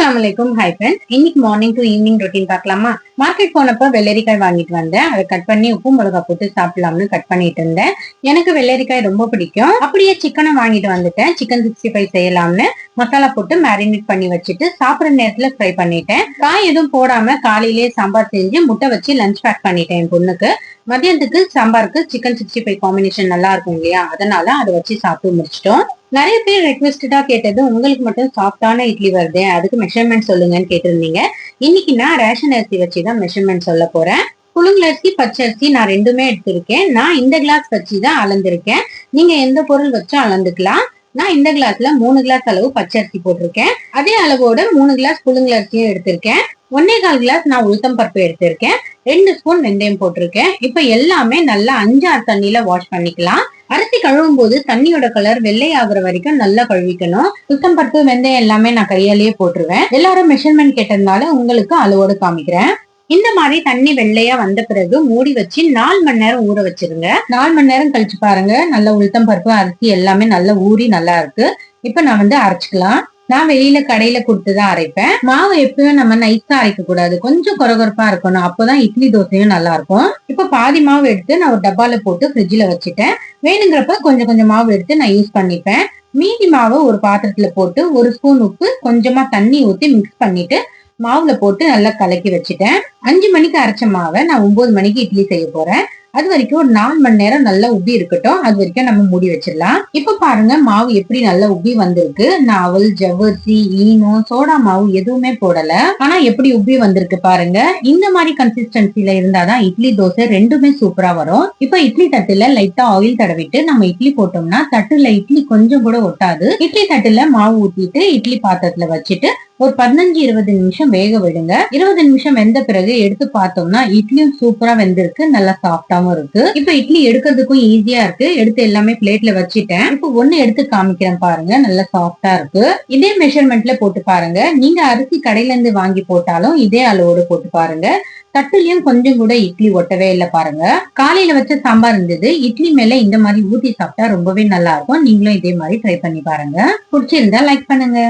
அஸ்ஸலாமு அலைக்கும். Hi friends, இன்னைக்கு மார்னிங் டு ஈவினிங் ரொட்டீன் பார்க்கலாமா? மார்க்கெட் போனப்ப வெள்ளரிக்காய் வாங்கிட்டு வந்தேன். அதை கட் பண்ணி உப்பு மிளகா போட்டு சாப்பிடலாம்னு கட் பண்ணிட்டு இருந்தேன். எனக்கு வெள்ளரிக்காய் ரொம்ப பிடிக்கும். அப்படியே சிக்கனை வாங்கிட்டு வந்துட்டேன். சிக்கன் 65 செய்யலாம்னு மசாலா போட்டு மேரினேட் பண்ணி வச்சுட்டு சாப்பிட்ற நேரத்துல ஃப்ரை பண்ணிட்டேன். காய் எதுவும் போடாம காலையிலேயே சாம்பார் செஞ்சு முட்டை வச்சு லஞ்ச் பேக் பண்ணிட்டேன் என் பொண்ணுக்கு. மதியானத்துக்கு சாம்பாருக்கு சிக்கன் 65 காம்பினேஷன் நல்லா இருக்கும் இல்லையா, அதனால அதை வச்சு சாப்பிட்டு முடிச்சிட்டோம். நிறைய பேர் ரெக்வெஸ்டடா கேட்டது, உங்களுக்கு மட்டும் சாஃப்டான இட்லி வருது, அதுக்கு மெஷர்மெண்ட் சொல்லுங்கன்னு கேட்டிருந்தீங்க. இன்னைக்கு நான் ரேஷன் அரிசி வச்சுதான் மெஷர்மெண்ட் சொல்ல போறேன். புழுங்கலரிசி பச்சரிசி நான் ரெண்டுமே எடுத்திருக்கேன். நான் இந்த கிளாஸ் வச்சுதான் அளந்திருக்கேன். நீங்க எந்த பொருள் வச்சும் அளந்துக்கலாம். நான் இந்த கிளாஸ்ல 3 கிளாஸ் அளவு பச்சரிசி போட்டிருக்கேன். அதே அளவோட 3 கிளாஸ் புழுங்கலரிசியும் எடுத்திருக்கேன். 1.25 கிளாஸ் நான் உளுத்தம் பருப்பு எடுத்திருக்கேன். 2 ஸ்பூன் வெந்தயம் போட்டிருக்கேன். இப்ப எல்லாமே நல்லா 5-6 தண்ணியில வாஷ் பண்ணிக்கலாம். அரிசி கழுவும் போது தண்ணியோட கலர் வெள்ளை ஆகுற வரைக்கும் நல்லா கழுவிக்கணும். உளுத்தம் பருப்பு வெந்தயம் எல்லாமே நான் கையாலேயே போட்டுருவேன். எல்லாரும் மெஷர்மெண்ட் கேட்டதுனால உங்களுக்கு அளவோடு காமிக்கிறேன். இந்த மாதிரி தண்ணி வெள்ளையா வந்த பிறகு மூடி வச்சு 4 மணி நேரம் ஊற வச்சிருங்க. 4 மணி நேரம் கழிச்சு பாருங்க, நல்ல உளுத்தம் பருப்பு அரிசி எல்லாமே நல்லா ஊறி நல்லா இருக்கு. இப்ப நான் அரைச்சுக்கலாம். நான் வெளியில கடையில கொடுத்துதான் அரைப்பேன். மாவு எப்பயும் நம்ம நைஸா அரைக்க கூடாது, கொஞ்சம் கொரகொரப்பா இருக்கணும். அப்பதான் இட்லி தோசையும் நல்லா இருக்கும். இப்ப பாதி மாவு எடுத்து நான் ஒரு டப்பால போட்டு ஃப்ரிட்ஜ்ல வச்சுட்டேன். வேணுங்கிறப்ப கொஞ்சம் கொஞ்சம் மாவு எடுத்து நான் யூஸ் பண்ணிப்பேன். மீதி மாவு ஒரு பாத்திரத்துல போட்டு 1 ஸ்பூன் உப்பு கொஞ்சமா தண்ணி ஊத்தி மிக்ஸ் பண்ணிட்டு மாவுல போட்டு நல்லா கலக்கி வச்சுட்டேன். 5 மணிக்கு அரைச்ச மாவை நான் 9 மணிக்கு இட்லி செய்ய போறேன். அது வரைக்கும் ஒரு 4 மணி நேரம் நல்லா உப்பி இருக்கட்டும். அது வரைக்கும் நம்ம மூடி வச்சிடலாம். இப்ப பாருங்க மாவு எப்படி நல்லா உப்பி வந்திருக்கு. நான் அவல், ஜவ்வரிசி, ஈனோ, சோடா மாவு எதுவுமே போடல. ஆனா எப்படி உப்பி வந்திருக்கு பாருங்க. இந்த மாதிரி கன்சிஸ்டன்சில இருந்தாதான் இட்லி தோசை ரெண்டுமே சூப்பரா வரும். இப்ப இட்லி தட்டுல லைட்டா ஆயில் தடவிட்டு நம்ம இட்லி போட்டோம்னா தட்டுல இட்லி கொஞ்சம் கூட ஒட்டாது. இட்லி தட்டுல மாவு ஊத்திட்டு இட்லி பாத்திரத்துல வச்சுட்டு ஒரு 15-20 நிமிஷம் வேக விடுங்க. 20 நிமிஷம் வெந்த பிறகு எடுத்து பார்த்தோம்னா இட்லியும் சூப்பரா வெந்திருக்கு, நல்லா சாஃப்டாவும் இருக்கு. இப்ப இட்லி எடுக்கிறதுக்கும் ஈஸியா இருக்கு. எடுத்து எல்லாமே பிளேட்ல வச்சுட்டேன். இப்ப ஒண்ணு எடுத்து காமிக்கிறேன் பாருங்க, நல்லா சாஃப்டா இருக்கு. இதே மெஷர்மெண்ட்ல போட்டு பாருங்க. நீங்க அரிசி கடையில இருந்து வாங்கி போட்டாலும் இதே அளவோடு போட்டு பாருங்க. தட்டுலயும் கொஞ்சம் கூட இட்லி ஒட்டவே இல்லை பாருங்க. காலையில வச்ச சாம்பார் இருந்தது. இட்லி மேல இந்த மாதிரி ஊத்தி சாப்பிட்டா ரொம்பவே நல்லா இருக்கும். நீங்களும் இதே மாதிரி ட்ரை பண்ணி பாருங்க. பிடிச்சிருந்தா லைக் பண்ணுங்க.